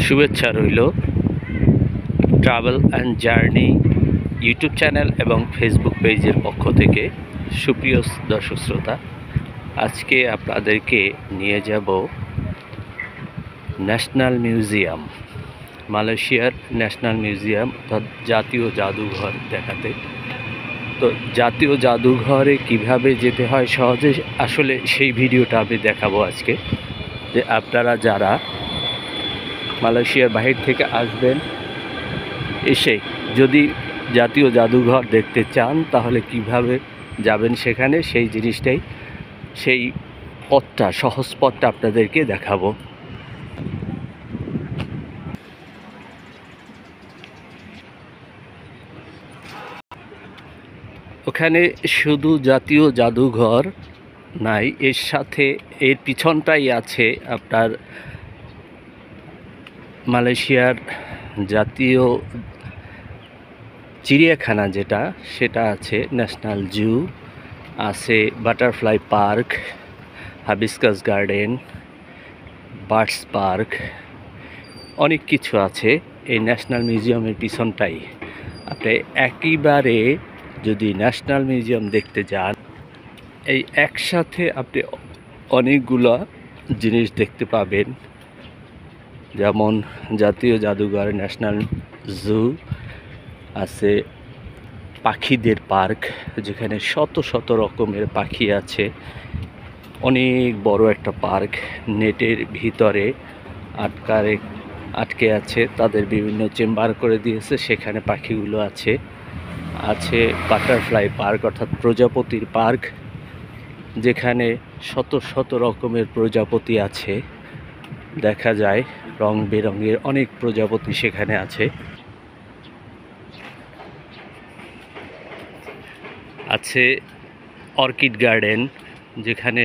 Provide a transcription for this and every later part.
শুভেচ্ছা রইল travel and journey YouTube channel এবং ফেসবুক পেজের পক্ষ থেকে। সুপ্রিয় দর্শক শ্রোতা, আজকে আপনাদেরকে নিয়ে যাব ন্যাশনাল মিউজিয়াম, মালয়েশিয়ার ন্যাশনাল মিউজিয়াম অর্থাৎ জাতীয় জাদুঘর দেখাতে। তো জাতীয় জাদুঘরে কিভাবে যেতে হয় সহজে, আসলে সেই ভিডিওটা আমি দেখাবো আজকে। যে আপনারা যারা মালয়েশিয়ার বাহির থেকে আসবেন, এসে যদি জাতীয় জাদুঘর দেখতে চান তাহলে কিভাবে যাবেন সেখানে, সেই জিনিসটাই, সেই পথটা, সহজ পথটা আপনাদেরকে দেখাবো। ওখানে শুধু জাতীয় জাদুঘর নাই, এর সাথে এর পিছনটাই আছে আপনার মালয়েশিয়ার জাতীয় চিড়িয়াখানা, যেটা সেটা আছে ন্যাশনাল জু, আছে butterfly park, hibiscus garden, birds park, অনেক কিছু আছে এই ন্যাশনাল মিউজিয়ামের পিছনটাই। আপনি একেবারে যদি ন্যাশনাল মিউজিয়াম দেখতে যান, এই একসাথে আপনি অনেকগুলো জিনিস দেখতে পাবেন, যেমন জাতীয় জাদুঘর, ন্যাশনাল জু, আছে পাখিদের পার্ক, যেখানে শত শত রকমের পাখি আছে, অনেক বড় একটা পার্ক, নেটের ভিতরে আটকে আছে, তাদের বিভিন্ন চেম্বার করে দিয়েছে, সেখানে পাখিগুলো আছে। আছে বাটারফ্লাই পার্ক অর্থাৎ প্রজাপতির পার্ক, যেখানে শত শত রকমের প্রজাপতি আছে, দেখা যায় রং বেরঙের অনেক প্রজাপতি সেখানে আছে। আছে অর্কিড গার্ডেন, যেখানে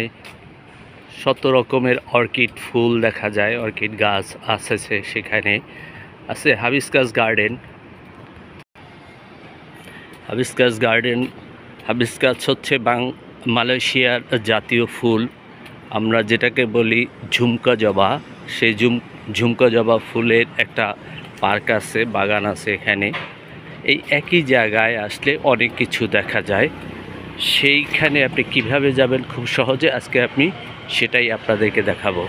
শত রকমের অর্কিড ফুল দেখা যায়, অর্কিড গাছ আছে সেখানে। আছে হাবিস্কাস গার্ডেন। হাবিস্কাস হচ্ছে মালয়েশিয়ার জাতীয় ফুল, আমরা যেটাকে বলি ঝুমকা জবা। সেই ঝুমকা জবা ফুলের একটা পার্ক আছে, বাগান আছে এখানে। এই একই জায়গায় আসলে অনেক কিছু দেখা যায়। সেইখানে আপনি কিভাবে যাবেন খুব সহজে, আজকে আপনি সেটাই আপনাদেরকে দেখাবো।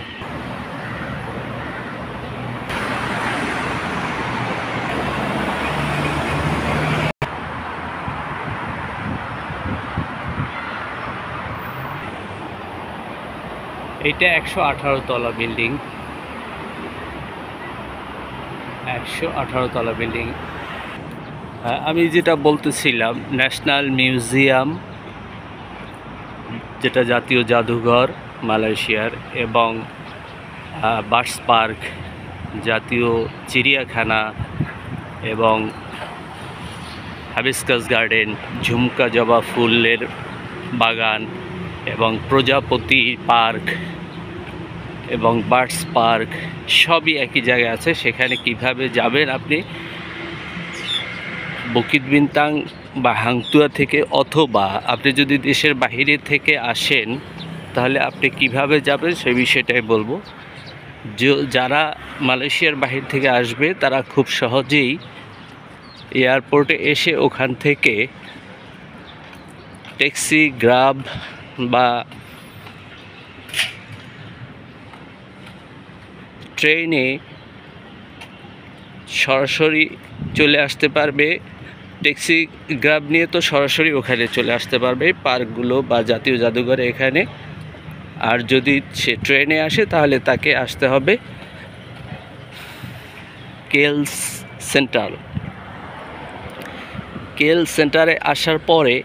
এটা 118 তলা বিল্ডিং, 118 তলা বিল্ডিং। আমি যেটা বলতেছিলাম, ন্যাশনাল মিউজিয়াম যেটা জাতীয় জাদুঘর মালয়েশিয়ার, এবং বার্ডস পার্ক, জাতীয় চিড়িয়াখানা, এবং হাবিস্কাস গার্ডেন, ঝুমকা জবা ফুলের বাগান, এবং প্রজাপতি পার্ক এবং বার্ডস পার্ক, সবই একই জায়গায় আছে। সেখানে কিভাবে যাবেন আপনি বুকিত বিন্তাং বা হাংতুয়া থেকে, অথবা আপনি যদি দেশের বাইরে থেকে আসেন তাহলে আপনি কিভাবে যাবেন সেই বিষয়টাই বলবো। যারা মালয়েশিয়ার বাহির থেকে আসবে তারা খুব সহজেই এয়ারপোর্টে এসে ওখান থেকে ট্যাক্সি, গ্রাব বা ট্রেনে সরাসরি চলে আসতে পারবে। ট্যাক্সি, গ্রাব নিয়ে তো সরাসরি ওখানে চলে আসতে পারবে পার্কগুলো বা জাতীয় জাদুঘরে এখানে। আর যদি সে ট্রেনে আসে তাহলে তাকে আসতে হবে কেএল সেন্টারে। আসার পরে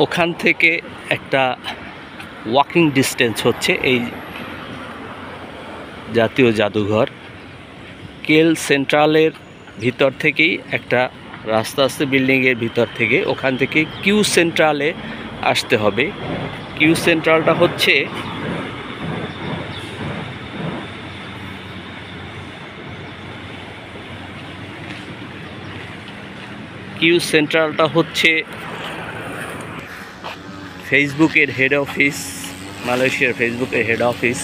ওখান থেকে একটা ওয়াকিং ডিস্টেন্স হচ্ছে এই জাতীয় জাদুঘর। কেএল সেন্ট্রালের ভিতর থেকেই একটা রাস্তা আছে, বিল্ডিংয়ের ভিতর থেকে, ওখান থেকে কিউ সেন্ট্রালে আসতে হবে। কিউ সেন্ট্রালটা হচ্ছে ফেসবুকের হেড অফিস, মালয়েশিয়ার ফেসবুকের হেড অফিস,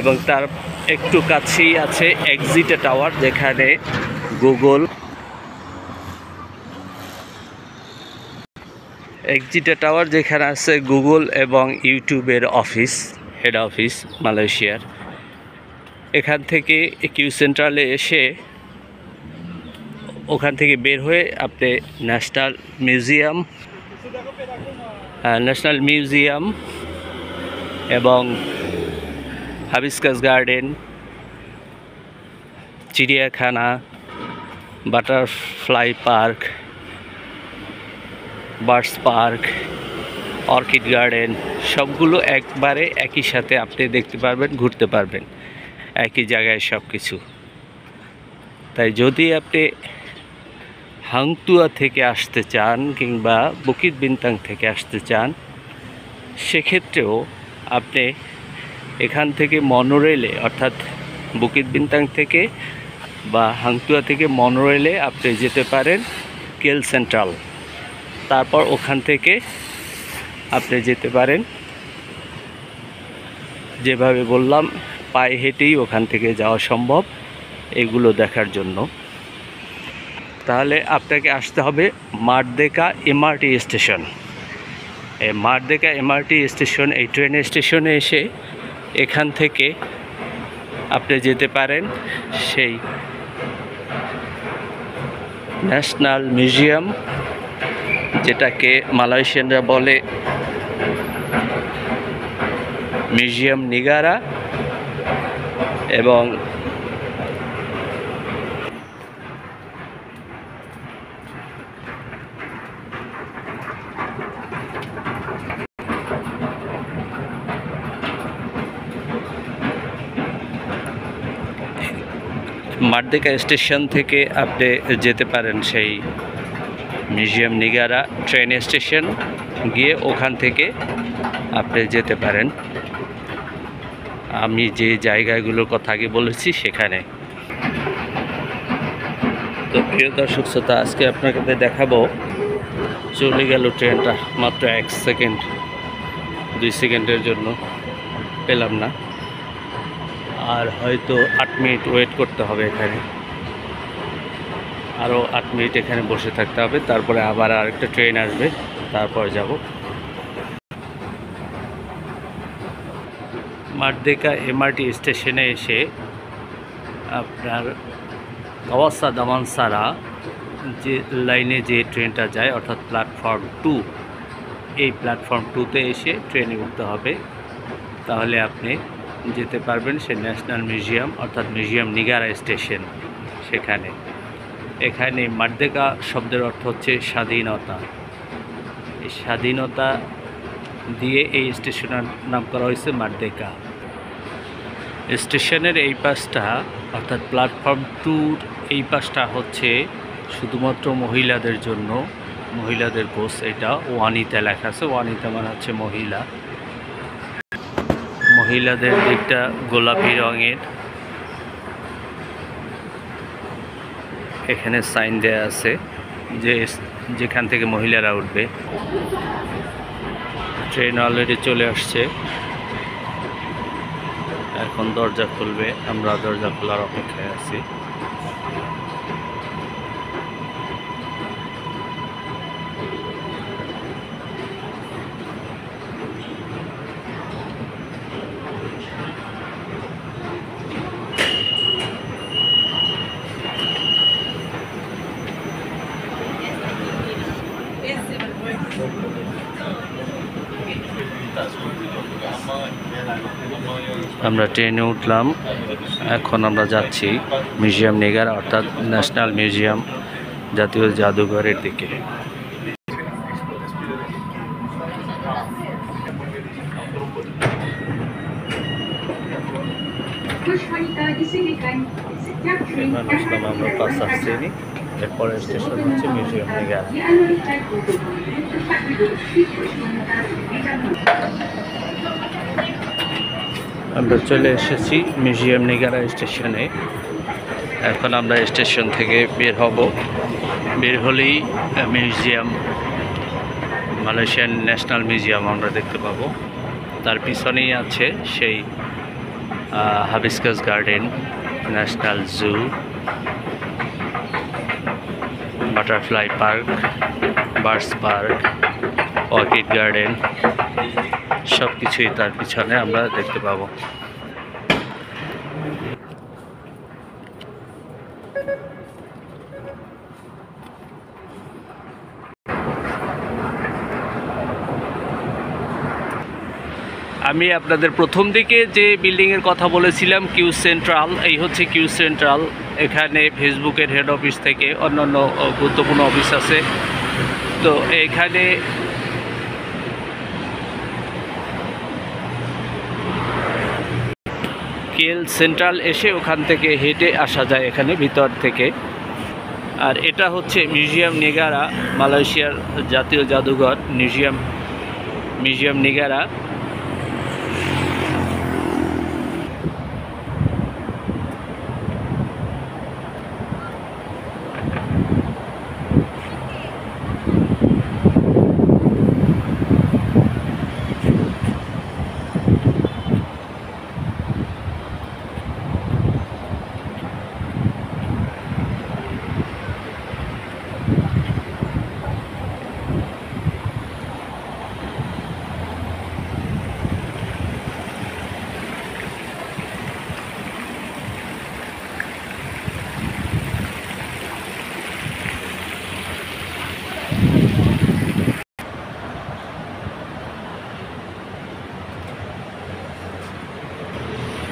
এবং তার একটু কাছেই আছে এক্সিটা টাওয়ার, যেখানে গুগল এক্সিটা টাওয়ার যেখানে আছে গুগল এবং ইউটিউবের অফিস, হেড অফিস মালয়েশিয়ার। এখান থেকে কিউ সেন্ট্রালে এসে ওখান থেকে বের হয়ে আপনি ন্যাশনাল মিউজিয়াম এবং হাবিস্কাস গার্ডেন, চিড়িয়াখানা, butterfly park, birds park, orchid garden সবগুলো একবারে একই সাথে আপনি দেখতে পারবেন, ঘুরতে পারবেন একই জায়গায় সব কিছু। তাই যদি আপনি হাংতুয়া থেকে আসতে চান কিংবা বুকিত বিন্তাং থেকে আসতে চান, সেক্ষেত্রেও আপনি এখান থেকে মনোরেলে, অর্থাৎ বুকিত বিন্তাং থেকে বা হাংতুয়া থেকে মনোরেলে আপনি যেতে পারেন কেল সেন্ট্রাল। তারপর ওখান থেকে আপনি যেতে পারেন, যেভাবে বললাম পায়ে হেঁটেই ওখান থেকে যাওয়া সম্ভব এগুলো দেখার জন্য। তাহলে আপনাকে আসতে হবে মারদেকা এমআরটি স্টেশন। এই মারদেকা এমআরটি স্টেশন, এই ট্রেন স্টেশনে এসে এখান থেকে আপনি যেতে পারেন সেই ন্যাশনাল মিউজিয়াম, যেটাকে মালয়েশিয়ানরা বলে মিউজিয়াম নিগারা, এবং মারদেকা স্টেশন থেকে আপনি যেতে পারেন সেই মিউজিয়াম নিগারা ট্রেন স্টেশন, গিয়ে ওখান থেকে আপনি যেতে পারেন আমি যে জায়গাগুলোর কথা আগে বলেছি সেখানে। তো প্রিয় দর্শক শ্রোতা, আজকে আপনাকে দেখাবো, চলে গেল ট্রেনটা মাত্র 1 সেকেন্ড 2 সেকেন্ডের জন্য পেলাম না, আর হয়তো 8 মিনিট ওয়েট করতে হবে এখানে, আরও 8 মিনিট এখানে বসে থাকতে হবে, তারপরে আবার আরেকটা ট্রেন আসবে, তারপর যাব। মারদেকা এমআরটি স্টেশনে এসে আপনার কাওয়াসা দামানসারা যে লাইনে যে ট্রেনটা যায়, অর্থাৎ প্ল্যাটফর্ম 2, এই প্ল্যাটফর্ম 2তে এসে ট্রেনে উঠতে হবে। তাহলে আপনি যেতে পারবেন সে ন্যাশনাল মিউজিয়াম, অর্থাৎ মিউজিয়াম নিগারা স্টেশন সেখানে। এখানে মারদেকা শব্দের অর্থ হচ্ছে স্বাধীনতা। এই স্বাধীনতা দিয়ে এই স্টেশনের নাম করা হয়েছে মারদেকা। স্টেশনের এই পাশটা, অর্থাৎ প্ল্যাটফর্ম 2-র এই পাশটা হচ্ছে শুধুমাত্র মহিলাদের জন্য, মহিলাদের কোচ। এটা ওয়ানিতা লেখা আছে, ওয়ানিতা মানে হচ্ছে মহিলা। মহিলাদের দিকটা গোলাপি রঙের, এখানে সাইন দেয়া আছে যে যেখান থেকে মহিলারা উঠবে। ট্রেন অলরেডি চলে আসছে, এখন দরজা খুলবে, আমরা দরজা খোলার অপেক্ষায় আছি। আমরা ট্রেনে উঠলাম, এখন আমরা যাচ্ছি মিউজিয়াম নিগারা, অর্থাৎ ন্যাশনাল মিউজিয়াম, জাতীয় জাদুঘরের দিকে। আমরা পাস আসছি, এরপরের স্টেশন হচ্ছে মিউজিয়াম নিগারা। আমরা চলে এসেছি মিউজিয়াম নিগারা স্টেশনে। এখন আমরা স্টেশন থেকে বের হব, বের হলেই মিউজিয়াম, মালয়েশিয়ান ন্যাশনাল মিউজিয়াম আমরা দেখতে পাবো। তার পিছনেই আছে সেই hibiscus garden, national zoo, butterfly park, birds park, orchid garden, সব কিছুই তার পিছনে আমরা দেখতে পাবো। আমি আপনাদের প্রথম দিকে যে বিল্ডিংয়ের কথা বলেছিলাম কিউ সেন্ট্রাল, এই হচ্ছে কিউ সেন্ট্রাল। এখানে ফেসবুকের হেড অফিস থেকে অন্যান্য গুরুত্বপূর্ণ অফিস আছে। তো এখানে কেএল সেন্ট্রাল এসে ওখান থেকে হেঁটে আসা যায় এখানে ভিতর থেকে। আর এটা হচ্ছে মিউজিয়াম নেগারা, মালয়েশিয়ার জাতীয় জাদুঘর মিউজিয়াম নেগারা।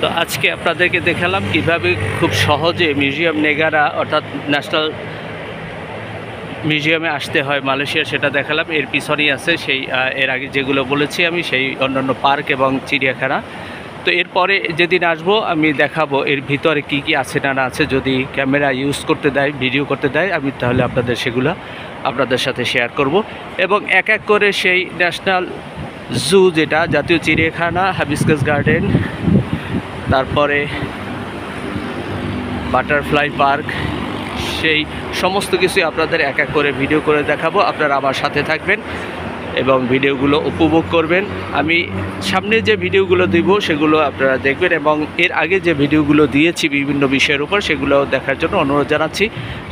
তো আজকে আপনাদেরকে দেখালাম কিভাবে খুব সহজে মিউজিয়াম নেগারা অর্থাৎ ন্যাশনাল মিউজিয়ামে আসতে হয় মালয়েশিয়া, সেটা দেখালাম। এর পিছনেই আছে সেই এর আগে যেগুলো বলেছি আমি, সেই অন্যান্য পার্ক এবং চিড়িয়াখানা। তো এরপরে যেদিন আসবো আমি দেখাবো এর ভিতরে কি কি আছে না না আছে। যদি ক্যামেরা ইউজ করতে দেয়, ভিডিও করতে দেয়, আমি তাহলে আপনাদের সেগুলো আপনাদের সাথে শেয়ার করব। এবং এক এক করে সেই ন্যাশনাল জু, যেটা জাতীয় চিড়িয়াখানা, হাবিস্কাস গার্ডেন, তারপরে বাটারফ্লাই পার্ক, সেই সমস্ত কিছু আপনাদের এক এক করে ভিডিও করে দেখাবো। আপনারা আমার সাথে থাকবেন এবং ভিডিওগুলো উপভোগ করবেন। আমি সামনে যে ভিডিওগুলো দিব সেগুলো আপনারা দেখবেন, এবং এর আগে যে ভিডিওগুলো দিয়েছি বিভিন্ন বিষয়ের উপর সেগুলো দেখার জন্য অনুরোধ জানাচ্ছি।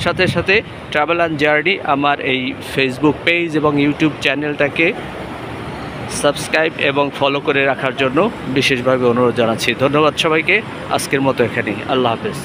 সাথে সাথে ট্রাভেল অ্যান্ড জার্নি আমার এই ফেসবুক পেজ এবং ইউটিউব চ্যানেলটাকে সাবস্ক্রাইব এবং ফলো করে রাখার জন্য বিশেষভাবে অনুরোধ জানাচ্ছি। ধন্যবাদ সবাইকে। আজকের মতো এখানেই। আল্লাহ হাফেজ।